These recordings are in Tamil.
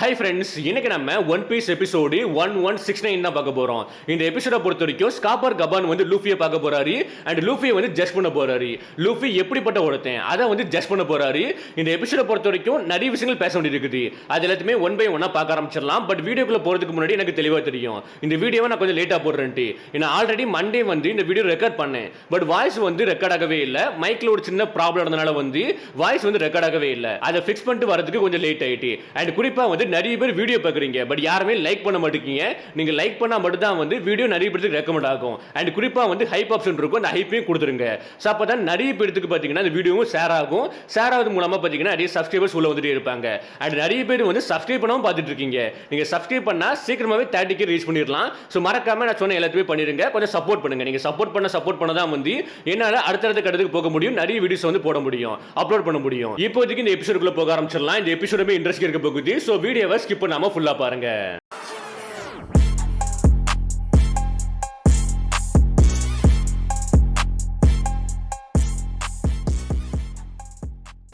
ஹாய் ஃப்ரெண்ட்ஸ், இன்னைக்கு நம்ம ஒன் பீஸ் எபிசோடு 1169 தான் பார்க்க போறோம். இந்த எபிசோட பொறுத்த வரைக்கும் ஸ்காப்பர் கபான் வந்து லூஃபியை பார்க்க போறாரு அண்ட் லூஃபியை வந்து ஜட்ஜ் பண்ண போறாரு. லூஃபி எப்படிப்பட்ட ஒருத்தன் அதை வந்து ஜட்ஜ் பண்ண போறாரு. இந்த எபிசோட பொறுத்த வரைக்கும் நிறைய விஷயங்கள் பேச வேண்டியது இருக்குது. அது எல்லாத்தையுமே ஒன் பை ஒன்னா பார்க்க ஆரம்பிச்சிடலாம். பட் வீடியோக்குள்ள போறதுக்கு முன்னாடி எனக்கு தெளிவாக தெரியும் இந்த வீடியோவை நான் கொஞ்சம் லேட்டாக போடுறேன்ட்டு. நான் ஆல்ரெடி மண்டே வந்து இந்த வீடியோ ரெக்கார்ட் பண்ணேன். பட் வாய்ஸ் வந்து ரெக்கார்ட் ஆகவே இல்லை. மைக்ல ஒரு சின்ன ப்ராப்ளம் இருந்தனால வந்து வாய்ஸ் வந்து ரெக்கார்ட் ஆகவே இல்லை. அதை ஃபிக்ஸ் பண்ணிட்டு வரதுக்கு கொஞ்சம் லேட் ஆயிட்டு. அண்ட் குறிப்பா வந்து நிறைய பேர் வீடியோ பார்க்குறீங்க, பட் யாருமே லைக் பண்ண மாட்டேங்க. நீங்க லைக் பண்ணா மட்டும் தான் வந்து வீடியோ நிறைய பேருக்கு ரெக்கமெண்ட் ஆகும். அண்ட் குறிப்பா வந்து ஹைப் ஆப்ஷன் இருக்கும், அந்த ஹைப்பையும் கொடுத்துருங்க. ஸோ அப்போ தான் நிறைய பேருக்கு பார்த்தீங்கன்னா இந்த வீடியோவும் ஷேர் ஆகும். ஷேர் ஆகுது மூலமா பார்த்தீங்கன்னா நிறைய சப்ஸ்கிரைபர்ஸ் உள்ள வந்துட்டே இருப்பாங்க. அண்ட் நிறைய பேர் வந்து சப்ஸ்கிரைப் பண்ணாமல் பார்த்துட்டு இருக்கீங்க. நீங்க சப்ஸ்கிரைப் பண்ணா சீக்கிரமாவே 30K ரீச் பண்ணிடலாம். ஸோ மறக்காம நான் சொன்ன எல்லாத்தையுமே பண்ணிருங்க. கொஞ்சம் சப்போர்ட் பண்ணுங்க. நீங்க சப்போர்ட் பண்ண தான் வந்து என்னால அடுத்தடுத்த கட்டத்துக்கு போக முடியும், நிறைய வீடியோஸ் வந்து போட முடியும், அப்லோட் பண்ண முடியும். இப்போதைக்கு இந்த எபிசோடுக்குள்ள போக ஆரம்பிச்சிடலாம். இந்த எபிசோடுமே இன்ட்ரெஸ்ட் இருக்க போகுது. ஸோ வீடியோவை ஸ்கிப் பண்ணாம ஃபுல்லா பாருங்க.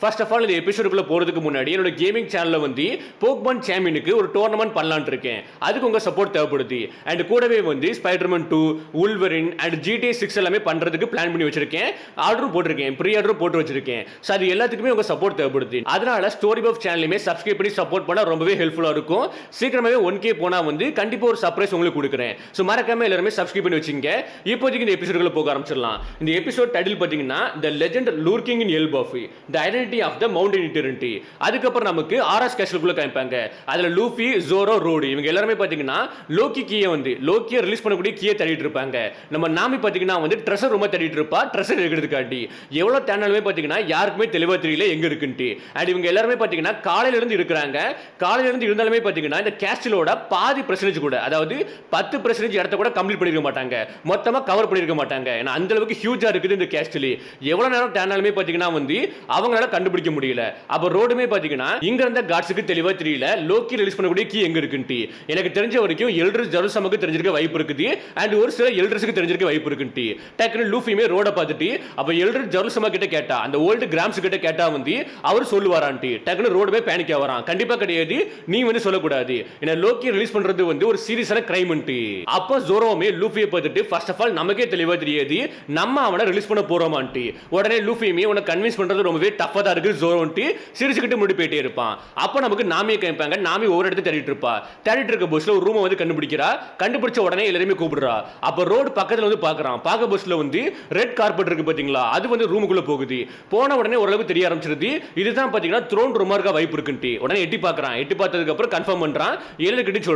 ஃபர்ஸ்ட் ஆஃப் ஆல் இந்த எபிசோடுக்குள்ள போறதுக்கு முன்னாடி என்னோட கேமிங் சேனல்ல வந்து போக்மன் சாம்பியனுக்கு ஒரு டோர்னமெண்ட் பண்ணலாம்னு இருக்கேன். அதுக்கு உங்க சப்போர்ட் தேவைப்படுது. அண்ட் கூடவே வந்து ஸ்பைடர்மேன் 2, உல்வரின் அண்ட் GTA 6 எல்லாமே பண்றதுக்கு பிளான் பண்ணி வச்சிருக்கேன். ஆர்டரும் போட்டிருக்கேன், ப்ரீ ஆர்டரும் போட்டு வச்சிருக்கேன். ஸோ அது எல்லாத்துக்குமே உங்க சப்போர்ட் தேவைப்படுது. அதனால ஸ்டோரி ஆஃப் சேனலுமே சப்ஸ்கிரைப் பண்ணி சப்போர்ட் பண்ணா ரொம்பவே ஹெல்ப்ஃபுல்லா இருக்கும். சீக்கிரமாவே 1K போனா வந்து கண்டிப்பா ஒரு சர்ப்ரைஸ் உங்களுக்கு கொடுக்குறேன். ஸோ மறக்காம எல்லாருமே சப்ஸ்கிரைப் பண்ணி வச்சுங்க. இப்போதைக்கு இந்த எபிசோடுக்குள்ள போக ஆரம்பிச்சிடலாம். இந்த எபிசோட் டைட்டில் பாத்தீங்கன்னா the legend lurking in Elbaf, the identity of the mountain eternity. அதுக்கப்புறம் நமக்கு ஆர்எஸ் கேஸ்டலுக்குள்ள காமிப்பாங்க. அதுல லூஃபி, ஜோரோ, ரோடு இவங்க எல்லாரும் பாத்தீங்கன்னா லோக்கி கீயை வந்து லோக்கியை ரிலீஸ் பண்ணக்கூடிய கீயை தேடிட்டு இருப்பாங்க. நம்ம நாமி பாத்தீங்கன்னா வந்து ட்ரெஷர் ரூமை தேடிட்டு இருப்பா. ட்ரெஷர் எடுக்கிறதுக்காண்டி எவ்வளவு தேடினாலுமே பாத்தீங்கன்னா யாருக்குமே தெளிவா தெரியல எங்க இருக்குன்ட்டு. அண்ட் இவங்க எல்லாரும் பாத்தீங்கன்னா காலையில இருந்து இருக்கிறாங்க. காலையில இருந்து இருந்தாலுமே பாத்தீங்கன்னா இந்த கேஸ்டலோட பாதி பெர்சன்டேஜ் கூட, அதாவது 10% இடத்த கூட கம்ப்ளீட் பண்ணிருக்க மாட்டாங்க, மொத்தமா கவர் பண்ணிருக்க மாட்டாங்க. ஏன்னா அந்த அளவுக்கு ஹியூஜா இருக்குது இந்த கேஸ்டல். எவ்வளவு நேரம் தேடினாலுமே பாத்தீங்கன்னா வந்து அவங்களால கண்டுபிடிக்க முடியல. அப்ப ரோடுமே பாத்தீங்கன்னா இங்க இருந்த காட்ஸ்க்கு தெளிவா தெரியல லோக்கி ரிலீஸ் பண்ணக்கூடிய கீ எங்க இருக்குன்ட்டு. எனக்கு தெரிஞ்ச வரைக்கும் எல்டர்ஸ் ஜெருசலமுக்கு தெரிஞ்சிருக்க வாய்ப்பு இருக்குது. அண்ட் ஒரு சில எல்டர்ஸ்க்கு தெரிஞ்சிருக்க வாய்ப்பு இருக்குன்ட்டு. டக்குனு லூஃபியுமே ரோட பார்த்துட்டு அப்ப எல்டர் ஜெருசலமா கிட்ட கேட்டா, அந்த ஓல்டு கிராம்ஸ் கிட்ட கேட்டா வந்து அவர் சொல்லுவாரான்ட்டு. டக்குனு ரோடுமே பேனிக் ஆவறான். கண்டிப்பா கிடையாது, நீ வந்து சொல்லக்கூடாது. ஏன்னா லோக்கி ரிலீஸ் பண்றது வந்து ஒரு சீரியஸான கிரைம்ன்ட்டு. அப்ப ஜோரோமே லூஃபியை பார்த்துட்டு ஃபர்ஸ்ட் ஆஃப் ஆல் நமக்கே தெளிவா தெரியாது நம்ம அவனை ரிலீஸ் பண்ண போறோமான்ட்டு. உடனே லூஃபியுமே உன்னை கன்வின்ஸ் பண்றது ரொம்பவே டஃபா தான் இருக்கு ஜோரோன்ட்டு சிரிச்சுக்கிட்டு முடி போயிட்டே இருப்பான். அப்ப நமக்கு நாமியை காமிப்பாங்க. நாமி ஒவ்வொரு இடத்துல தேடிட்டு இருப்பா. தேடிட்டு இருக்க பஸ்ல ஒரு ரூமை வந்து கண்டுபிடிக்கிறா. கண்டுபிடிச்ச உடனே எல்லாரையுமே கூப்பிடுறா. அப்ப ரோடு பக்கத்துல வந்து பாக்குறான். பாக்க பஸ்ல வந்து ரெட் கார்பெட் இருக்கு பாத்தீங்களா, அது வந்து ரூமுக்குள்ள போகுது. போன உடனே ஓரளவுக்கு தெரிய ஆரம்பிச்சிருது இதுதான் பாத்தீங்கன்னா த்ரோன் ரூமா இருக்க வாய்ப்பு இருக்குன்ட்டு. உடனே எட்டி பாக்குறான். எட்டி பார்த்ததுக்கு அப்புறம் கன்ஃபார்ம் பண்றான். எல்லார்கிட்டயும்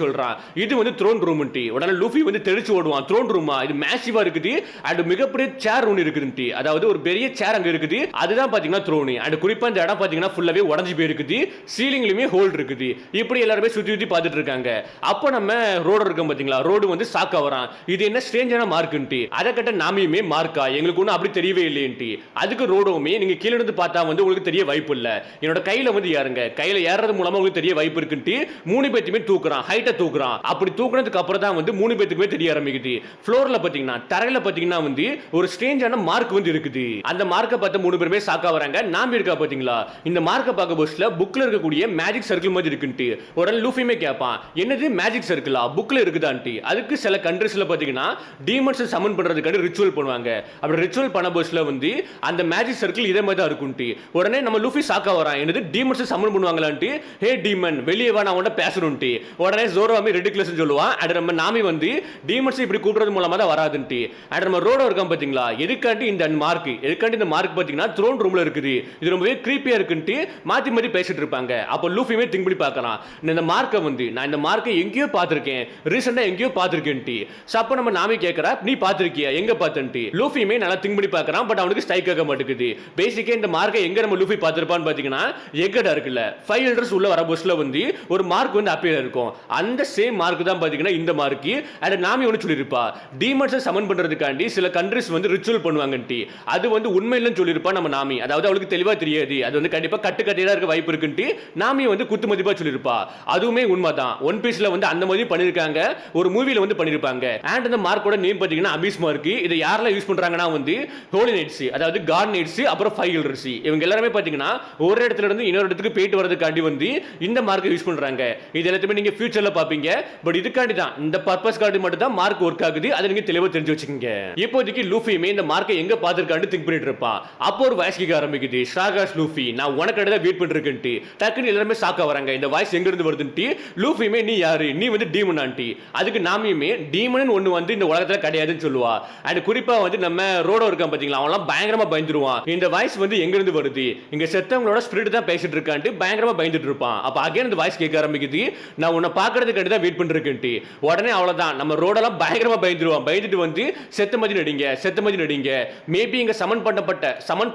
சொல்றான் இது வந்து த்ரோன் ரூம்ன்ட்டு. உடனே லூஃபி வந்து தெரிச்சு ஓடுவான். த்ரோன் ரூமா, இது மேசிவா இருக்குது. அண்ட் மிகப்பெரிய சேர் ஒன்னு இருக்குதுன்ட்டு. அதாவது ஒரு பெரிய சேர் அங்க இருக்குது. அதுதான் பாத்தீங்கன்னா த்ரோன். அண்ட் குறிப்பா இந்த இடம் பாத்தீங்கன்னா ஃபுல்லாவே உடைஞ்சு போயிருக்குது. சீலிங்லயுமே ஹோல் இருக்குது. இப்படி எல்லாரும் சுத்தி சுத்தி பார்த்துட்டு இருக்காங்க. அப்ப நம்ம ரோடு இருக்கோம் பாத்தீங்களா, ரோடு வந்து சாக்கா வரான். இது என்ன ஸ்ட்ரேஞ்சான மார்க்ன்ட்டு. அதை கட்ட நாமியுமே மார்க்கா எங்களுக்கு ஒன்றும் அப்படி தெரியவே இல்லைன்ட்டு. அதுக்கு ரோடுமே நீங்க கீழே இருந்து பார்த்தா வந்து உங்களுக்கு தெரிய வாய்ப்பு இல்ல, என்னோட கையில வந்து ஏறுங்க, கையில ஏறது மூலமா உங்களுக்கு தெரிய வாய்ப்பு இருக்குன்ட்டு 3 பேத்துமே தூக்குறான். ஹைட்டை தூக்குறான். அப்படி தூக்குனதுக்கு அப்புறம் தான் வந்து 3 பேத்துக்குமே தெரிய ஆரம்பிக்குது. ஃப்ளோர்ல பாத்தீங்கன்னா தரையில பாத்தீங்கன்னா வந்து ஒரு ஸ்ட்ரேஞ்சான மார்க் வந்து இருக்குது. அந்த மார்க்கை பார்த்து 3 பேருமே சாக்கா வராங்க. நாமி இருக்கா பாத்தீங்களா, இந்த மார்க்க பார்க்க பஸ்ல புக்ல இருக்கக்கூடிய மேஜிக் சர்க்கிள் மாதிரி இருக்குன்ட்டு. உடனே லூஃபியுமே கேட்பான், என்னது மேஜிக் சர்க்கிளா, புக்ல இருக்குதான்ட்டு. அதுக்கு சில கண்ட்ரீஸ்ல பாத்தீங்கன்னா டீமன்ஸ் சமன் பண்றதுக்காக ரிச்சுவல் பண்ணுவாங்க. அப்படி ரிச்சுவல் பண்ண பஸ்ல வந்து அந்த மேஜிக் சர்க்கிள் இதே மாதிரி தான் இருக்குன்ட்டு. உடனே நம்ம லூஃபி சாக்கா வரான். என்னது டீமன்ஸ் சமன் பண்ணுவாங்களான்ட்டு. ஹே டீமன் வெளியே வா, நான் உன்கிட்ட பேசணும்ட்டு. உடனே ஜோரோமே ரெடிகுலஸ் சொல்லுவான். அட நம்ம நாமி வந்து டீமன்ஸ் இப்படி கூப்பிடுறது மூலமா தான் வராதுன்ட்டு. அட நம்ம ரோட இருக்கோம் பாத்தீங்களா, எதுக்காண்டி இந்த மார்க், எதுக்காண்டி இந்த மார்க் பாத்தீங்கன்னா த்ரோன் ரூம்ல இருக்குது. இது ரொம்பவே கிரீப்பியா இருக்குன்ட்டு மாத்தி மாத்தி பேசிட்டு இருப்பாங்க. அப்ப லூஃபியுமே திங்க் பண்ணி பார்க்கறான். இந்த மார்க்கை வந்து நான் இந்த மார்க்கை எங்கேயோ பார்த்திருக்கேன், ரீசெண்டா எங்கேயோ பார்த்திருக்கேன்ட்டு. அப்ப நம்ம நாமி கேட்கறா, நீ பார்த்திருக்கியா, எங்க பார்த்தன்ட்டு. லூஃபியுமே நல்லா திங்க் பண்ணி பார்க்கறான். பட் அவனுக்கு ஸ்ட்ரைக் ஆக மாட்டேங்குது. பேசிக்கா இந்த மார்க்கை எங்க நம்ம லூஃபி பார்த்திருப்பான்னு பாத்தீங்கன்னா எக்கடா இருக்குல்ல, 5 எல்டர்ஸ் உள்ள வர பஸ்ல வந்து ஒரு மார்க் வந்து அப்பியர் இருக்கும். அந்த சேம் மார்க் தான் பாத்தீங்கன்னா இந்த மார்க். அண்ட் நாமி ஒன்னு சொல்லிருப்பா, டீமன்ஸ் சமன் பண்றதுக்காண்டி சில கண்ட்ரீஸ் வந்து ரிச்சுவல் பண்ணுவாங்கன்ட்டு. அது வந்து உண்மையிலும் சொல்லிருப்பா நம்ம நாமி. அதாவது அதாவது அவளுக்கு தெளிவா தெரியாது, அது வந்து கண்டிப்பா கட்டுக்கதையா இருக்க வாய்ப்பு இருக்குன்ட்டு நாமி வந்து குத்து மதிப்பா சொல்லியிருப்பா. அதுவுமே உண்மைதான். ஒன் பீஸ்ல வந்து அந்த மாதிரி பண்ணிருக்காங்க, ஒரு மூவில வந்து பண்ணிருப்பாங்க. அண்ட் அந்த மார்க்கோட நேம் பாத்தீங்கன்னா அபிஸ் மார்க். இதை யாரெல்லாம் யூஸ் பண்றாங்கன்னா வந்து ஹோலி நைட்ஸ், அதாவது காட் நைட்ஸ், அப்புறம் ஃபைவ் எல்டர்ஸ், இவங்க எல்லாரும் பாத்தீங்கன்னா ஒரு இடத்துல இருந்து இன்னொரு இடத்துக்கு போயிட்டு வரதுக்காண்டி வந்து இந்த மார்க்கை யூஸ் பண்றாங்க. இது எல்லாத்தையுமே நீங்க ஃபியூச்சர்ல பாப்பீங்க. பட் இதுக்காண்டி தான், இந்த பர்பஸ் காண்டி மட்டும் தான் மார்க் ஒர்க் ஆகுது. அதை நீங்க தெளிவா தெரிஞ்சு வச்சுக்கோங்க. இப்போதைக்கு லூஃபியுமே இந்த மார்க்கை எங்க பாத்துருக்கான்னு திங்க் பண்ணிட்டு இருப்பான். அப்போ ஒரு வாய்ஸ் கேட்க ஆரம்பிக்குது, ஷாகாஸ் லூஃபி, நான் உனக்கு தான் வெயிட் பண்ணிருக்கேன்ட்டு. டக்குன்னு எல்லாருமே ஷாக்கா வராங்க, இந்த வாய்ஸ் எங்க இருந்து வருதுன்ட்டு. லூஃபியுமே நீ யாரு, நீ வந்து டீமன் ஆண்டி. அதுக்கு நாமியுமே டீமன் ஒன்னு வந்து இந்த உலகத்துல கிடையாதுன்னு சொல்லுவா. அண்ட் குறிப்பா வந்து நம்ம ரோடோ இருக்கான் பாத்தீங்களா, அவன்லாம் பயங்கரமா பயந்துருவான். இந்த வாய்ஸ் வந்து எங்க இருந்து வருது, இங்க செத்தவங்களோட ஸ்பிரிட் தான் பேசிட்டு இருக்கான்ட்டு பயங்கரமா பயந்துட்டு இருப்பான். அப்ப அகைன் இந்த வாய்ஸ் கேட்க ஆரம்பிக்குது, நான் உன்னை பாக்குறதுக்காண்டி தான் வெயிட் பண்ணிருக்கேன்ட்டு. உடனே அவ்வளவுதான், நம்ம ரோடெல்லாம் பயங்கரமா பயந்துருவான். பயந்துட்டு வந்து செத்த மாதிரி நடிங்க, செத்த மாதிரி நடிங்க, மேபி இங்க சமன்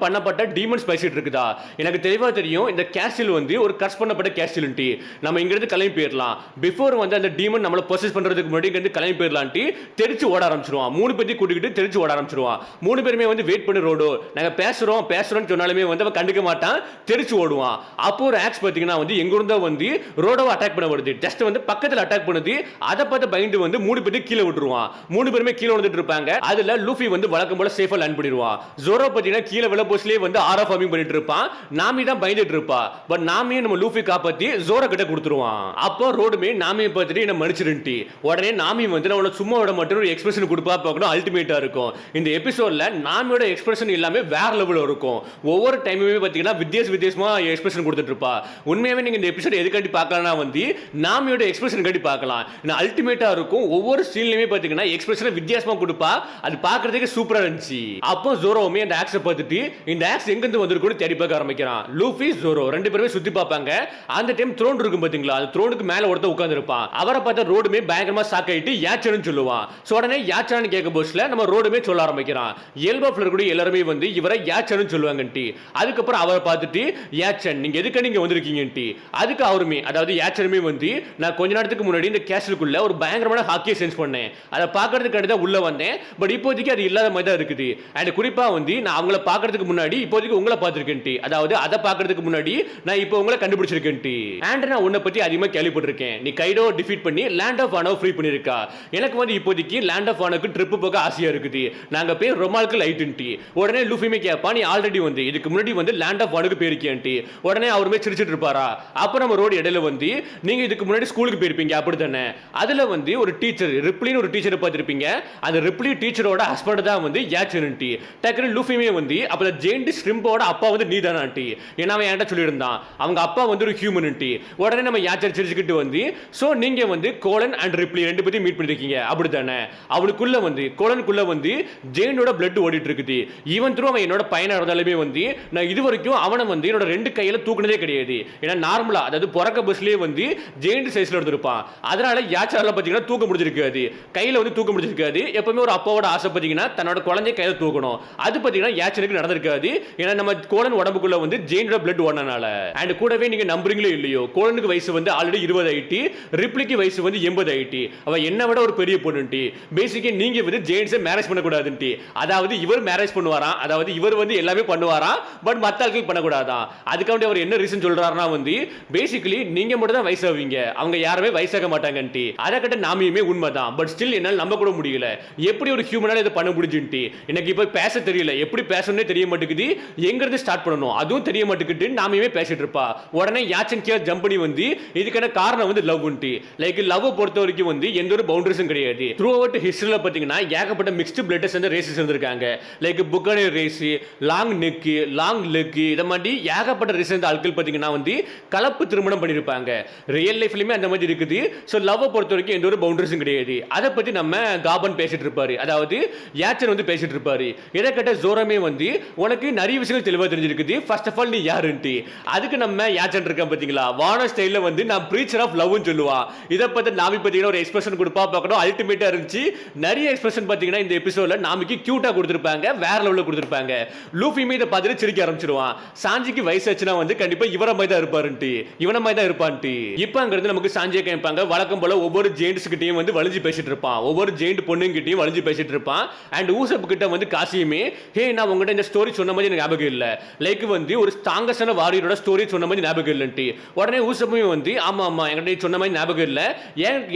பண்ணப்பட்ட டீமன்ஸ் பேசிட்டு இருக்குதா, எனக்கு தெளிவா தெரியும் இந்த கேஸ்டில் வந்து ஒரு கர்ஸ் பண்ணப்பட்ட கேஸ்டில்ன்ட்டு. நம்ம இங்க இருந்து கிளம்பி போயிடலாம். பிஃபோர் வந்து அந்த டீமன் நம்மள பொசஸ் பண்றதுக்கு முன்னாடி இங்க இருந்து கிளம்பி போயிடலான்ட்டு தெரிச்சு ஓட ஆரம்பிச்சிருவான். மூணு பேரையும் கூட்டிக்கிட்டு தெரிச்சு ஓட ஆரம்பிச்சிருவான். மூணு பேருமே வந்து வெயிட் பண்ணி ரோடோ, நாங்க பேசுறோம்னு சொன்னாலுமே வந்து அவன் கண்டுக்க மாட்டான், தெரிச்சு ஓடுவான். அப்போ ஒரு ஆக்ஸ் பாத்தீங்கன்னா வந்து எங்க இருந்தா வந்து ரோடோவை அட்டாக் பண்ண வருது. ஜஸ்ட் வந்து பக்கத்துல அட்டாக் பண்ணுது. அதை பார்த்து பயந்து வந்து மூணு பேரையும் கீழே விட்டுருவான். மூணு பேருமே கீழே வந்துட்டு இருப்பாங்க. அதுல லூஃபி வந்து வழக்கம் போல சேஃபா லேண்ட் பண்ணிடுவான். ஜோரோ பாத்தீங்கன்னா கீழே வில போஸ்ட்லயே வந்து ஆரா ஃபார்மிங் பண்ணிட்டு இருப்பான். நாமி தான் பயந்துட்டு இருப்பா. பட் நாமியை நம்ம லூஃபி காப்பாத்தி ஜோரோ கிட்ட கொடுத்துருவான். அப்போ ரோடுமே நாமியை பார்த்துட்டு என்ன மன்னிச்சிருன்ட்டு. உடனே நாமி வந்து நான் சும்மா விட மட்டும் ஒரு எக்ஸ்பிரஷன் கொடுப்பா பார்க்கணும், அல்டிமேட்டா இருக்கும். இந்த எபிசோட்ல நாமியோட எக்ஸ்பிரஷன் எல்லாமே வேற லெவல்ல இருக்கும். ஒவ்வொரு டைமுமே பாத்தீங்கன்னா வித்தியாசமா எக்ஸ்பிரஷன் கொடுத்துட்டு இருப்பா. உண்மையாவே நீங்க இந்த எபிசோட் எதுக்காண்டி பார்க்கலாம்னா வந்து நாமியோட எக்ஸ்பிரஷன் காண்டி பார்க்கலாம். அல்டிமேட்டா இருக்கும். ஒவ்வொரு சீன்லயுமே பாத்தீங்கன்னா எக்ஸ்பிரஷன் வித்தியாசமா கொடுப்பா. அது பார்க்கிறதுக்கு சூப்பரா இருந்துச்சு. அப்போ ஜோரோவுமே அந்த ஆக்ஸை பார்த்துட்டு இந்த ஆக்ஸ் எங்க இருந்து வந்திருக்குன்னு தேடி பார்க்க ஆரம்பிக்கிறான். லூஃபி ஜோரோ ரெண்டு பேருமே சுத்தி பார்ப்பாங்க. அந்த டைம் த்ரோன் இருக்கும் பாத்தீங்களா, அந்த த்ரோனுக்கு மேல ஒருத்தர் உட்கார்ந்து இருப்பான். அவரை பார்த்த ரோடுமே பயங்கரமா ஷாக் ஆயிட்டு யாச்சன்னு சொல்லுவான். சோ உடனே யாச்சான்னு கேட்க போஸ்ட்ல நம்ம ரோடுமே சொல்ல ஆரம்பிக்கிறான். இயல்பாஃப்ல இருக்கக்கூடிய எல்லாருமே வந்து இவரை யாச்சன்னு சொல்லுவாங்கன்ட்டு. அதுக்கப்புறம் அவரை பார்த்துட்டு யாச்சன் நீங்க எதுக்கு நீங்க வந்திருக்கீங்கன்ட்டு. அதுக்கு அவருமே, அதாவது யாச்சனுமே வந்து நான் கொஞ்ச நேரத்துக்கு முன்னாடி இந்த கேஸ்லுக்குள்ள ஒரு பயங்கரமான ஹாக்கியை சென்ஸ் பண்ணேன். அதை பார்க்கறதுக்காண்டி தான் உள்ள வந்தேன். பட் இப்போதைக்கு அது இல்லாத மாதிரி தான் இருக்குது. அண்ட் குறிப்பா வந்து நான் அவங்கள பார்க்கறதுக்கு முன்னாடி இப்போதைக்கு உங்களை பார்த்திருக்கேன்ட்டு. அதாவது அதை பார்க்கறதுக்கு முன்னாடி நான் இப்போ உங்களை கண்டுபிடிச்சிருக்கேன்ட்டு. அண்ட் நான் உன்னை பத்தி அதிகமா கேள்விப்பட்டிருக்கேன். நீ கைடோ டிஃபீட் பண்ணி லேண்ட் ஆஃப் ஆனோ ஃப்ரீ பண்ணிருக்கா. எனக்கு வந்து இப்போதைக்கு லேண்ட் ஆஃப் ஆனோக்கு ட்ரிப் போக ஆசையா இருக்குது. நாங்க போய் ரொமால்க்கு லைட்ன்ட்டு. உடனே லூஃபிமே கேட்பா, நீ ஆல்ரெடி வந்து இதுக்கு முன்னாடி வந்து லேண்ட் ஆஃப் ஆனோக்கு போயிருக்கேன்ட்டு. உடனே அவருமே சிரிச்சிட்டு இருப்பாரா. அப்ப நம்ம ரோடு இடையில வந்து நீங்க இதுக்கு முன்னாடி ஸ்கூலுக்கு போயிருப்பீங்க அப்படித்தானே. அதுல வந்து ஒரு டீச்சர் ரிப்ளின்னு ஒரு டீச்சரை பார்த்திருப்பீங்க. அந்த ரிப்ளி டீச்சரோட ஹஸ்பண்ட் தான் வந்து யாச்சன்ட்டு. டக்குனு லூஃபிமே வந்து அப்ப ஜெயிண்ட் ஸ்ட்ரிம்போட அப்பா வந்து நீ தானான்ட்டு. ஏன்னா அவன் என்கிட்ட சொல்லியிருந்தான் அவங்க அப்பா வந்து ஒரு ஹியூமன்ட்டு. உடனே நம்ம யாச்சர் சிரிச்சுக்கிட்டு வந்து சோ நீங்க வந்து கோலன் அண்ட் ரிப்ளி ரெண்டு பேரும் மீட் பண்ணிருக்கீங்க அப்படித்தானே. அவனுக்குள்ள வந்து கோலனுக்குள்ள வந்து ஜெயினோட பிளட் ஓடிட்டு இருக்குது. ஈவன் த்ரூ அவன் என்னோட பையனா இருந்தாலுமே வந்து நான் இது வரைக்கும் அவனை வந்து என்னோட ரெண்டு கையில தூக்குனதே கிடையாது. ஏன்னா நார்மலா அதாவது பிறக்க பஸ்லயே வந்து ஜெயிண்ட் சைஸ்ல எடுத்திருப்பான். அதனால யாச்சாரில் பார்த்தீங்கன்னா தூக்க முடிஞ்சிருக்காது, கையில வந்து தூக்க முடிஞ்சிருக்காது. எப்பவுமே ஒரு அப்பாவோட ஆசை பார்த்தீங்கன்னா தன்னோட குழந்தைய கையில தூக்கணும். அது பார்த்தீங்கன்னா யாச்சனுக்கு நடந்திருக்காது. ஏன்னா நம்ம கோலன் உடம்புக்குள்ள வந்து ஜெயினோட பிளட் ஓடனால. அண்ட் கூடவே நீங்க நம்புறீங்களோ இல்லையோ, கோலனுக்கு வயசு வந்து ஆல்ரெடி 20 ஆயிட்டு, ரிப்ளிக்கு வயசு வந்து 80 ஆயிட்டு. அவ என்ன விட ஒரு பெரிய பொண்ணுன்ட்டு. பேசிக்கா நீங்க வந்து ஜெயின்ஸை மேரேஜ் பண்ணக்கூடாதுன்ட்டு. அதாவது இவர் மேரேஜ் பண்ணுவாராம், அதாவது இவர் வந்து எல்லாமே பண்ணுவாராம், பட் மற்ற ஆட்கள் பண்ணக்கூடாதான். அதுக்காண்டி அவர் என்ன ரீசன் சொல்றாருன்னா வந்து பேசிக்கலி நீங்க மட்டும் தான் வயசாவீங்க, அவங்க யாருமே வயசாக மாட்டாங்கன்ட்டு. அதை கிட்ட நாமியுமே உண்மைதான். பட் ஸ்டில் என்னால் நம்ப கூட முடியல, எப்படி ஒரு ஹியூமனால இதை பண்ண முடிஞ்சுன்ட்டு. எனக்கு இப்போ பேச தெரியல, எப்படி பேசணும்னே தெரிய மாட்டேங்குது, எங்கிருந்து ஸ்டார்ட் பண்ணணும் அதுவும் தெரிய மாட்டேங்கிட்டு நாமியுமே பேசிட்டு இருப்பா. உடனே யாச்சன் கீழே ஜம்ப் பண்ணி வந்து இதுக்கான காரணம் வந்து லவ் உண்டு. லைக் லவ் பொறுத்த வரைக்கும் வந்து எந்த ஒரு பவுண்டரிஸும் கிடையாது. த்ரூ அவுட் ஹிஸ்டரியில் பார்த்தீங்கன்னா ஏகப்பட்ட மிக்ஸ்டு பிளட்டஸ் வந்து ரேசஸ் இருந்திருக்காங்க. லைக் புக்கானே race, long neck, long leg, இதை மாதிரி ஏகப்பட்ட ரேஸ் இருந்த ஆட்கள் பார்த்தீங்கன்னா வந்து கலப்பு திருமணம் பண்ணியிருப்பாங்க. ரியல் லைஃப்லையுமே அந்த மாதிரி இருக்குது. ஸோ லவ் பொறுத்த வரைக்கும் எந்த ஒரு பவுண்டரிஸும் கிடையாது. அதை பற்றி நம்ம காபன் பேசிட்டு இருப்பாரு, அதாவது யாச்சன் வந்து பேசிட்டு இருப்பாரு. இதை கேட்ட ஜோரமே வந்து உனக்கு நிறைய விஷயங்கள் தெளிவாக தெரிஞ்சிருக்குது, ஃபர்ஸ்ட் ஆஃப் ஆல் நீ யாருன்ட்டு. அதுக்கு நம்ம யாச்சன் இருக்கா பார்த்தீங்களா, வான ஸ்டைலில் வந்து நான் ப்ரீச்சர் ஆஃப் லவ்னு சொல்லுவா. இதை பற்றி நாமி பார்த்தீங்கன்னா ஒரு எக்ஸ்பிரஷன் கொடுப்பா பார்க்கணும், அல்டிமேட்டாக இருந்துச்சு. நிறைய எக்ஸ்பிரஷன் பார்த்தீங்கன்னா இந்த எபிசோடில் நாமிக்கு கியூட்டாக கொடுத்துருப்பாங்க, வேற லெவலில் கொடுத்துருப்பாங்க. லூஃபியுமே இதை பார்த்துட்டு சிரிக்க ஆரம்பிச்சிருவான். சாஞ்சிக்கு வயசாச்சுன்னா வந்து கண்டிப்பாக இவர மாதிரி தான் இருப்பாருன்ட்டு, இவன மாதிரி தான் இருப்பான்ட்டு. இப்போ அங்கிருந்து நமக்கு சாஞ்சியை கேட்பாங்க. வழக்கம் போல ஒவ்வொரு ஜெயின்ட்ஸ் கிட்டையும் வந்து வலிஞ்சு பேசிட்டு இருப்பான், ஒவ்வொரு ஜெயிண்ட் பொண்ணுங்கிட்டையும் வலிஞ்சு பேசிட்டு இருப்பான். அண்ட் ஊசப் கிட்ட வந்து காசியுமே, ஹே நான் உங்ககிட்ட இந்த ஸ்டோரி சொன்ன மாதிரி எனக்கு ஞாபகம் இல்ல. லைக் வந்து ஒரு ஸ்ட்ராங்கஸ்டான வாரியரோட ஸ்டோரி சொன்ன மாதிரி ஞாபகம் இல்லன்ட்டு. உடனே ஊசப்புமே வந்து ஆமா ஆமா என்கிட்ட சொன்ன மாதிரி ஞாபகம் இல்ல.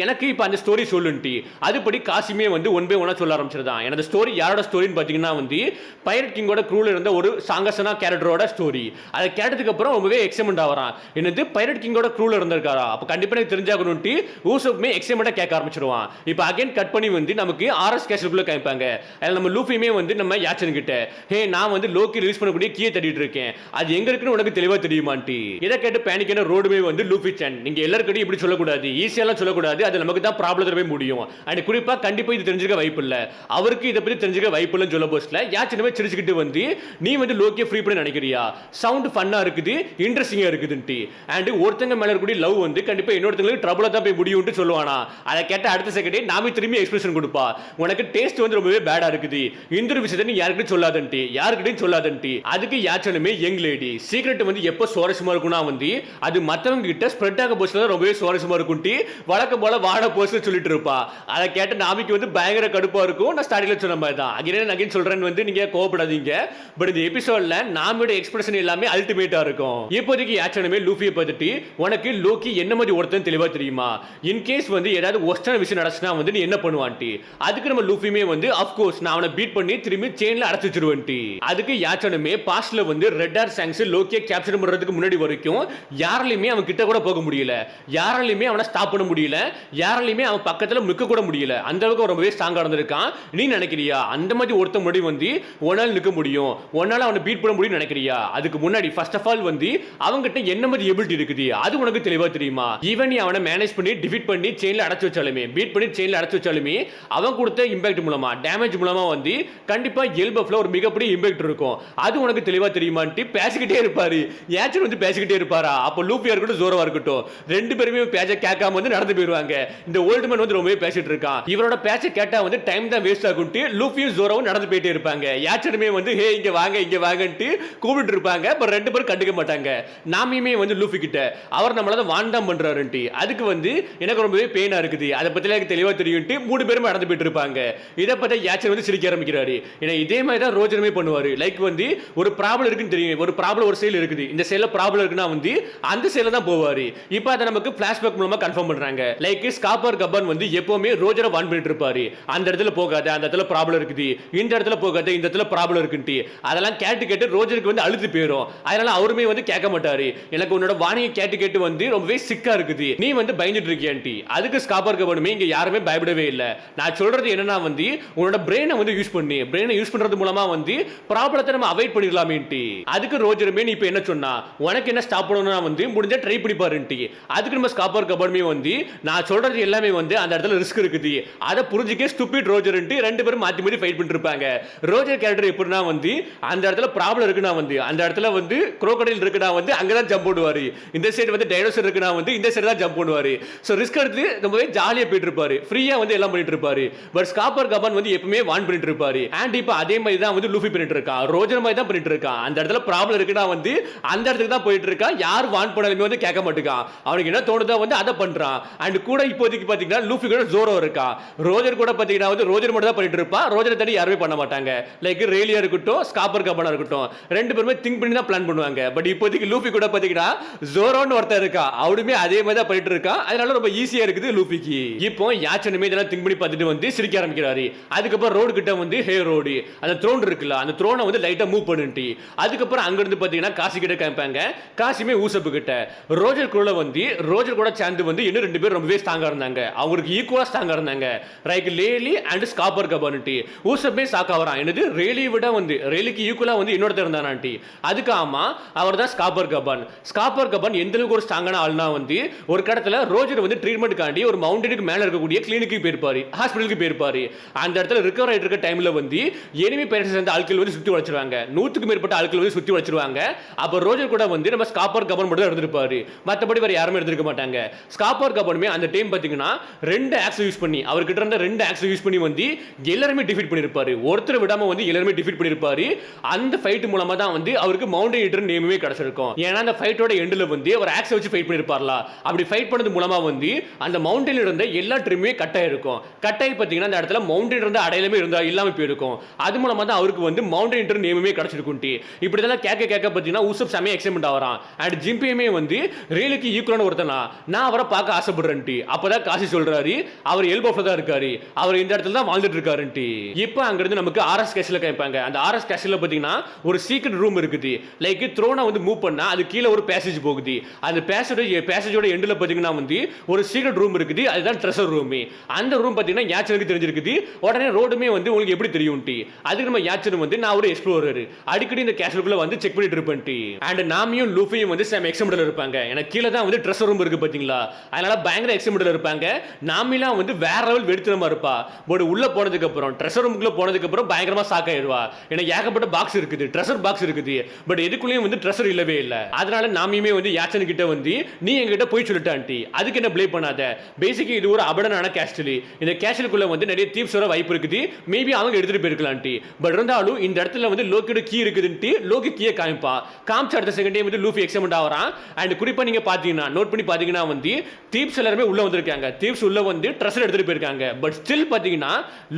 எனக்கு இப்ப அந்த ஸ்டோரி சொல்லுன்ட்டு. அதுபடி காசிமே வந்து ஒன் பை ஒன்னா சொல்ல ஆரம்பிச்சிருந்தான். எனது ஸ்டோரி யாரோட ஸ்டோரின்னு பாத்தீங்கன்னா வந்து பைரட் கிங்கோட க்ரூல இருந்த ஒரு ஸ்ட்ராங்கஸ்டான கேரக்டரோட ஸ்டோரி. அதை கேட்டதுக்கு அப்புறம் ரொம்பவே எக்ஸைட்மெண்ட் ஆவறான். என்னது பைரட் கிங்கோட க்ரூல இருந்திருக்காரா? அப்ப கண்டிப்பா எனக்கு தெரிஞ்சாகணும்ட்டு ஊசப்புமே எக்ஸைட்மெண்டா கேட்க ஆரம்பிச்சிருவான். இப்போ அகைன் கட் பண்ணி வந்து நமக்கு ஆர்எஸ் கேஷலுக்குள்ள காமிப்பாங்க. அதில் நம்ம லூஃபியுமே வந்து நம்ம யாச்சன் கிட்ட ஹே நான் வந்து லோக்கி ரிலீஸ் பண்ணக்கூடிய கீயை தட்டிட்டு இருக்கேன், அது எங்க இருக்குன்னு உனக்கு தெளிவா தெரியுமான்ட்டு. இதை கேட்டு பேனிக்கான ரோடுமே வந்து லூஃபி சன் நீங்க எல்லாருக்கிட்டையும் இப்படி சொல்லக்கூடாது, ஈஸியெல்லாம் சொல்லக்கூடாது, அது நமக்கு தான் ப்ராப்ளம் முடியும். அண்ட் குறிப்பா கண்டிப்பா இது தெரிஞ்சுக்க வாய்ப்பு இல்ல, அவருக்கு இதை பத்தி தெரிஞ்சுக்க வாய்ப்பு இல்லைன்னு சொல்ல போஸ்ட்ல யாச்சனமே சிரிச்சுக்கிட்டு வந்து நீ வந்து லோக்கியை ஃப்ரீ பண்ண நினைக்கிறியா, சவுண்ட் ஃபன்னா இருக்குது, இன்ட்ரெஸ்டிங்கா இருக்குதுன்ட்டு. அண்ட் ஒருத்தங்க மேல இருக்கக்கூடிய லவ் வந்து கண்டிப்பா இன்னொருத்தங்களுக்கு ட்ரபிளா தான் போய் முடியும்னு சொல்லுவானா. அதை கேட்ட அடுத்த செகண்டே நாமே திரும்பி எக்ஸ்பிரஷன் கொடுப்பா, உனக்கு டேஸ்ட் வந்து ரொம்பவே பேடா இருக்குது, இந்த ஒரு விஷயத்தை நீ யாருக்கிட்டையும் சொல்லாதன்ட்டு, யாருக்கிட்டையும் சொல்லாதன்ட்டு. அதுக்கு யாச்சனுமே யங் லேடி சீக்ரெட் வந்து எப்போ சுவாரஸ்யமா இருக்கும்னா வந்து அது மத்தவங்க கிட்ட ஸ்ப்ரெட் ஆக போஸ்ட்ல ரொம்பவே சுவாரஸ்யமா இருக்கும்ட்டு வழக்கம் போல வாட போஸ்ட்ல சொல்லிட்டு இருப்பா. அதை கேட்ட நாமிக்கு வந்து பயங்கர கடுப்பா இருக்கும். நான் ஸ்டார்டிங்ல சொன்ன மாதிரி தான் அகைன் சொல்றேன் வந்து நீங்க கோவப்படாதீங்க. பட் இந்த எபிசோட்ல நாமியோட எக்ஸ்பிரஷன் எல்லாமே அல்டிமேட்டா இருக்கும். இப்போதைக்கு யாச்சனுமே லூஃபியை பார்த்துட்டு உனக்கு லோக்கி என்ன மாதிரி ஒருத்தன் தெளிவா தெரியுமா, இன்கேஸ் வந்து ஏதாவது ஒஸ்டான விஷயம் நடச்சுனா வந்து நீ என்ன பண்ணுவான்ட்டு. அதுக்கு நம்ம லூஃபியுமே வந்து அஃப்கோர்ஸ் நான் அவனை பீட் பண்ணி திரும்பி செயின்ல அடைச்சு வச்சிருவேன்ட்டு. அதுக்கு யாச்சனுமே பாஸ்ட்ல வந்து ரெட் ஆர் சாங்ஸ் லோக்கியை கேப்சர் பண்றதுக்கு முன்னாடி வரைக்கும் யாராலையுமே அவன் கிட்ட கூட போக முடியல, யாராலையுமே அவனை ஸ்டாப் பண்ண முடியல, யாராலையுமே அவன் பக்கத்துல நிக்க கூட முடியல, அந்த அளவுக்கு ரொம்பவே ஸ்ட்ராங்கா இருந்திருக்கான். நீ நினைக்கிறியா அந்த மாதிரி ஒருத்த முடி வந்து ஒன்னால நிக்க முடியும், ஒன்னால அவனை பீட் பண்ண முடியும் நினைக்கிறியா? அதுக்கு முன்னாடி ஃபர்ஸ்ட் ஆஃப் ஆல் வந்து அவங்கிட்ட என்ன மாதிரி எபிலிட்டி இருக்குது அது உனக்கு தெளிவா தெரியுமா? ஈவன் நீ அவனை மேனேஜ் பண்ணி டிஃபீட் பண்ணி செயின்ல அடைச்சு வச்சாலுமே, பீட் பண்ணி செயின்ல அடைச்சு வச்சாலுமே அவன் கொடுத்த இம்பாக்ட் மூலமா டேமேஜ் மூலமா வந்து கண்டிப்பா எல்பஃப்ல ஒரு மிகப்பெரிய இம்பாக்ட் இருக்கும். அது உனக்கு தெளிவா தெரியுமான்ட்டு பேசிக்கிட்டே இருப்பாரு. யாச்சன் வந்து பேசிக்கிட்டே இருப்பாரா? அப்போ லூஃபியா இருக்கட்டும் ஜோரோவா இருக்கட்டும் ரெண்டு பேருமே பேச்ச கேட்காம வந்து நடந்து போயிருவாங்க. இந்த ஓல்டு மேன் வந்து ரொம்பவே பேசிட்டு இருக்கான். இவரோட பேச்ச கேட்டா வந்து டைம் தான் வேஸ்ட் ஆகும்ட்டு லூஃபியும் ஜோரோவும் நடந்து போயிட்டே இருப்பாங்க. யாச்சனுமே வந்து ஹே இங்க வாங்க இங்க வாங்கன்ட்டு கூப்பிட்டு இருப்பாங்க. பட் ரெண்டு பேரும் கண்டுக்க மாட்டாங்க. நாமியுமே வந்து லூஃபி கிட்ட அவர் நம்மள வாண்டாம் பண்றாருன்ட்டு. அதுக்கு வந்து எனக்கு ரொம்பவே பெயினா இருக்குது, அதை பத்தி எனக்கு தெளிவா தெரியும்ட்டு மூணு பேரும் நடந்து போயிட்டு இருப்பாங்க. இதை பத்தி யாச்சன் வந்து சிரிக்க ஆரம்பிக்கிறாரு. ஏன்னா இதே மாதிரி தான் ரோஜனுமே பண்ணுவாரு. லைக் வந்து ஒரு ப்ராப்ளம் இருக்குன்னு தெரியும், ஒரு ப்ராப்ளம் ஒரு சைடுல இருக்குது, இந்த சைடுல ப்ராப்ளம் இருக்குன்னா வந்து அந்த சைடுல தான் போவாரு. இப்போ அதை நமக்கு ஃபிளாஷ்பேக் மூலமா கன்ஃபார்ம் பண்றாங்க. லைக் ஸ்காப்பர் கப்பன் வந்து எப்பவுமே ரோஜரை வான் பண்ணிட்டு இருப்பாரு, அந்த இடத்துல போகாத, அந்த இடத்துல ப்ராப்ளம் இருக்குது, இந்த இடத்துல போகாத, இந்த இடத்துல ப்ராப்ளம் இருக்குன்ட்டு. அதெல்லாம் கேட்டு கேட்டு ரோஜருக்கு வந்து அழுது போயிடும். அதனால அவருமே வந்து கேட்க மாட்டாரு. எனக்கு உன்னோட வாணியை கேட்டு கேட்டு வந்து ரொம்பவே சிக்கா இருக்குது, நீ வந்து பயந்துட்டு இருக்கியான்ட்டு. அதுக்கு ஸ்காப்பர் கப்பனுமே இங்க யாருமே பயப்படவே இல்லை. நான் சொல்றது என்னன்னா வந்து உன்னோட பிரெயினை வந்து யூஸ் பண்ணி, பிரெயினை யூஸ் பண்றது மூலமா வந்து ப்ராப்ளத்தை நம்ம அவாய்ட் பண்ணிடலாமேன்ட்டு. அதுக்கு ரோஜருமே நீ இப்போ என்ன சொன்னா உனக்கு என்ன ஸ்டாப் பண்ணணும்னா வந்து முடிஞ்சா ட்ரை பண்ணி பாருன்ட்டு. அதுக்கு நம்ம ஸ்காப்பர் கப்பனுமே வந்து நான் சொல்றது எல்லாமே வந்து அந்த இடத்துல ரிஸ்க் இருக்குது, அதை புரிஞ்சுக்க ஸ்டூபிட் ரோஜர்ன்ட்டு ரெண்டு பேரும் மாத்தி மாத்தி ஃபைட் பண்ணிட்டு இருப்பாங்க. ரோஜர் கேரக்டர் எப்படின்னா வந்து அந்த இடத்துல ப்ராப்ளம் இருக்குன்னா வந்து அந்த இடத்துல வந்து குரோக்கடைல் இருக்குன்னா வந்து அங்கதான் ஜம்ப் பண்ணுவாரு, இந்த சைடு வந்து டைனோசர் இருக்குன்னா வந்து இந்த சைடு தான் ஜம்ப் பண்ணுவாரு. ஸோ ரிஸ்க் எடுத்து ரொம்பவே ஜாலியா போயிட்டு இருப்பாரு, ஃப்ரீயா வந்து எல்லாம் பண்ணிட்டு இருப்பாரு. பட் ஸ்காப்பர் கப்பன் வந்து எப்பவுமே வான் பண்ணிட்டு இருப்பாரு. அண்ட் இப்போ அதே மாதிரி தான் வந்து லூஃபி பண்ணிட்டு இருக்கான், ரோஜர் மாதிரி தான் பண்ணிட்டு இருக்கான். அந்த இடத்துல ப்ராப்ளம் இருக்குன்னா வந்து அந்த இடத்துக்கு தான் போயிட்டு இருக்கான். யார் வான் பண்ணாலுமே வந்து கேட்க மாட்டேங்கான், அவனுக்கு என்ன தோணுதோ வந்து அதை பண்றான். அண்ட் கூட இப்போதைக்கு பாத்தீங்கன்னா லூஃபி கூட ஜோரோ இருக்கா, ரோஜர் கூட பாத்தீங்கன்னா வந்து ரோஜர் மட்டும் தான் பண்ணிட்டு இருப்பான், ரோஜரை தட்டி யாருமே பண்ண மாட்டாங்க. லைக் ரேலியா இருக்கட்டும் ஸ்காப்பர் கப்பனா இருக்கட்டும் ரெண்டு பேருமே திங்க் பண்ணி தான் பிளான் பண்ணுவாங்க. பட் இப்போதைக்கு லூஃபி கூட பாத்தீங்கன்னா ஜோரோன்னு ஒருத்தர் இருக்கா, அவருமே அதே மாதிரி தான் பண்ணிட்டு இருக்கான். அதனால ரொம்ப ஈஸியா இருக்குது லூஃபிக்கு. இப்போ யாச்சனுமே இதெல்லாம் திங்க் பண்ணி பார்த்துட்டு வந்து சிரிக்க ஆரம்பிக்கிறாரு. அதுக்கப்புறம் ரோடு கிட்ட வந்து ஹே ரோடு அந்த த்ரோன் இருக்குல்ல, அந்த த்ரோனை வந்து லைட்டா மூவ் பண்ணிட்டு அதுக்கப்புறம் அங்க இருந்து பாத்தீங்கன்னா காசி கிட்ட காமிப்பாங்க. காசிமே ஊசப்பு கிட்ட ரோஜர் கூட வந்து ரோஜர் கூட சேர்ந்து வந்து இன்னும் ரெண்டு பேரும் ரொம்பவே ஸ்ட்ராங்கா இருந்தாங்க, அவங்களுக்கு ஈக்குவலா ஸ்ட்ராங்கா இருந்தாங்க. ரைட் லேலி அண்ட் ஸ்காப்பர் கப்பன்ட்டு ஊசப்பே சாக்கா வரான். என்னது ரேலி விட வந்து ரேலிக்கு ஈக்குவலா வந்து இன்னொருத்தர் இருந்தானான்ட்டி. அதுக்கு ஆமா அவர் தான் ஸ்காப்பர் கப்பன். ஸ்காப்பர் கப்பன் எந்த அளவுக்கு ஒரு ஸ்ட்ராங்கான ஆள்னா வந்து ஒரு கடத்துல ரோஜர் வந்து ட்ரீட்மெண்ட் காண்டி ஒரு மவுண்டனுக்கு மேல இருக்கக்கூடிய கிளினிக்கு போயிருப்பாரு, ஹாஸ்பிட்டலுக்கு போயிருப்பாரு. அந்த இடத்துல ரிகவர் ஆயிட்டு இருக்க டைம்ல வந்து எனிமி பேரண்ட்ஸ் சேர்ந்த ஆட்கள் வந்து சுத்தி வச்சிருவாங்க, 100க்கு மேற்பட்ட ஆட்கள் வந்து சுத்தி வச்சிருவாங்க. அப்ப ரோஜர் கூட வந்து நம்ம ஸ்காப்பர் கப்பன் மட்டும் தான் இருந்திருப்பாரு, மத்தபடி வேற யாருமே இருந்திருக்க மாட்டாங்க. ஸ்காப்பர் கப்பனுமே அந்த டைம் பாத்தீங்கன்னா ரெண்டு ஆக்ஸ் யூஸ் பண்ணி அவர்கிட்ட இருந்த ரெண்டு ஆக்ஸ் யூஸ் பண்ணி வந்து எல்லாருமே டிஃபீட் பண்ணிருப்பாரு, ஒருத்தர் விடாம வந்து எல்லாருமே டிஃபீட் பண்ணிருப்பாரு. அந்த ஃபைட் மூலமா தான் வந்து அவருக்கு மவுண்டன் ஈட்டர் நேமுமே கிடைச்சிருக்கும். ஏன்னா அந்த ஃபைட்டோட எண்ட்ல வந்து அவர் ஆக்ஸ் வச்சு ஃபைட் பண்ணிருப்பார்ல, அப்படி ஃபைட் பண்ணது மூலமா வந்து அந்த மவுண்டன்ல இருந்த எல்லா ட்ரிம்மே கட்டாய் இருக்கும். கட்டாய் பாத்தீங்கன்னா அந்த இடத்துல மவுண்டன் இருந்த அடையாளமே இருந்தா இல்லாம போயிருக்கும். அது மூலமா தான் அவருக்கு வந்து மவுண்டன் ஈட்டர் நேமுமே கிடைச்சிருக்கும்ட்டி இப்படி இதெல்லாம் கேட்க பார்த்தீங்கன்னா உசப் செமையா எக்ஸைட்மெண்ட் ஆகிறான். அண்ட் ஜிம்பியுமே வந்து ரேலுக்கு ஈக்குவலான ஒருத்தனா நான் அவரை பார்க்க ஆசைப்படுறேன்ட்டி. அப்பதான் காசி சொல்றாரு அவர் எல்போஃப்ல தான் இருக்காரு, அவர் இந்த இடத்துல தான் வாழ்ந்துட்டு இருக்காருன்ட்டு. இப்போ அங்கிருந்து நமக்கு ஆர்எஸ் கேஷில் கேட்பாங்க. அந்த ஆர்எஸ் கேஷில் பார்த்தீங்கன்னா ஒரு சீக்ரெட் ரூம் இருக்குது. லைக் த்ரோனை வந்து மூவ் பண்ணா அது கீழே ஒரு பேசேஜ் போகுது. அந்த பேசேஜோட எண்டில் பார்த்தீங்கன்னா வந்து ஒரு சீக்ரெட் ரூம் இருக்குது. அதுதான் ட்ரெஷர் ரூம். அந்த ரூம் பார்த்தீங்கன்னா யாச்சனுக்கு தெரிஞ்சிருக்குது. உடனே ரோடுமே வந்து உங்களுக்கு எப்படி தெரியும்ட்டி. அதுக்கு நம்ம யாச்சன் வந்து நான் ஒரு எக்ஸ்ப்ளோரர் அடிக்கடி இந்த கேஷலுக்குள்ள வந்து செக் பண்ணிட்டு இருப்பேன்ட்டி. அண்ட் நாமியும் லூஃபியும் வந்து செம எக்ஸைட்மெண்ட்ல இருப்பாங்க. எனக்கு கீழே தான் வந்து ட்ரெஷர் ரூம் இருக்கு பாத்தீங்களா, அதனால பயங்கர எக்ஸைட்மெண்ட்ல இருப்பாங்க. நாமிலாம் வந்து வேற லெவல் வெடித்தனமா இருப்பா. பட் உள்ள போனதுக்கு அப்புறம் ட்ரெஷர் ரூமுக்குள்ள போனதுக்கு அப்புறம் பயங்கரமா ஷாக் ஆயிடுவா. எனக்கு ஏகப்பட்ட பாக்ஸ் இருக்குது, ட்ரெஷர் பாக்ஸ் இருக்குது, பட் எதுக்குள்ளேயும் வந்து ட்ரெஷர் இல்லவே இல்லை. அதனால நாமியுமே வந்து யாச்சன் கிட்ட வந்து நீ எங்கிட்ட போய் சொல்லிட்டான்ட்டி, அதுக்கு என்ன ப்ளே பண்ணாத. பேசிக்கலி இது ஒரு அபடனான கேஸ்டல். இந்த கேஸ்டலுக்குள்ள வந்து நிறைய தீப்ஸ் வர வாய்ப்பு இருக்குது. மேபி அவங்க எடுத்துட்டு போயிருக்கலான்ட்டி. பட் இருந்தாலும் இந்த இடத்துல வந்து லோக்கியோட கீ இருக்குதுன்ட்டு லோக்கி கீயை காமிச்ச அடுத்த செகண்டே வந்து லூஃபி எக்ஸைட்மெண்ட் ஆகிறான். அண்ட் குறிப்பா நீங்க பாத்தீங்கன்னா நோட் பண்ணி பாத்தீங்கன்னா வந்து தீப்ஸ் எல்லாருமே உள்ள வந்திருக்காங்க. தீப்ஸ் உள்ள வந்து ட்ரெஷர் எடுத்துட்டு போயிருக்காங்க. பட் ஸ்டில் பாத்தீங்கன்னா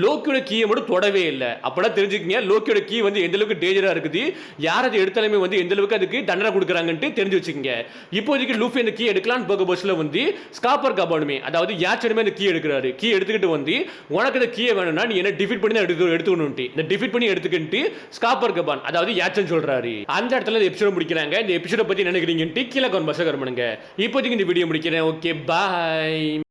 லோக்கியோட கீயை மட்டும் தொடவே இல்லை. அப்பதான் தெரிஞ்சுக்கங்க லோக்கியோட கீ வந்து எந்த அளவுக்கு டேஞ்சரா இருக்குது, யார் அது எடுத்தாலுமே வந்து எந்த அளவுக்கு அதுக்கு தண்டனை கொடுக்குறாங்கன்ட்டு தெரிஞ்சு வச்சுக்கோங்க. இப்போதைக்கு லூஃபி அந்த கீ எடுக்கலான்னு போக பஸ்ல வந்து ஸ்காப்பர் கபானுமே அதாவது யாச்சனுமே அந்த கீ எடுக்கிறாரு. கீ எடுத்துக்கிட்டு வந்து உனக்கு அந்த கீயை வேணும்னா நீ என்ன டிஃபீட் பண்ணி தான் எடுத்துக்கணும். இந்த டிஃபீட் பண்ணி எடுத்துக்கிட்டு ஸ்காப்பர் கபான் அதாவது யாச்சன் சொல்றாரு. அந்த இடத்துல இந்த எபிசோட முடிக்கிறாங்க. இந்த எபிசோட பத்தி நினைக்கிறீங்கன்ட்டு கீழே கமெண்ட் பாக்ஸ்ல கமெண்ட் பண்ணுங்க. இப்போதைக்கு இந்த வீடியோ முடிக்கிறேன். Okay bye.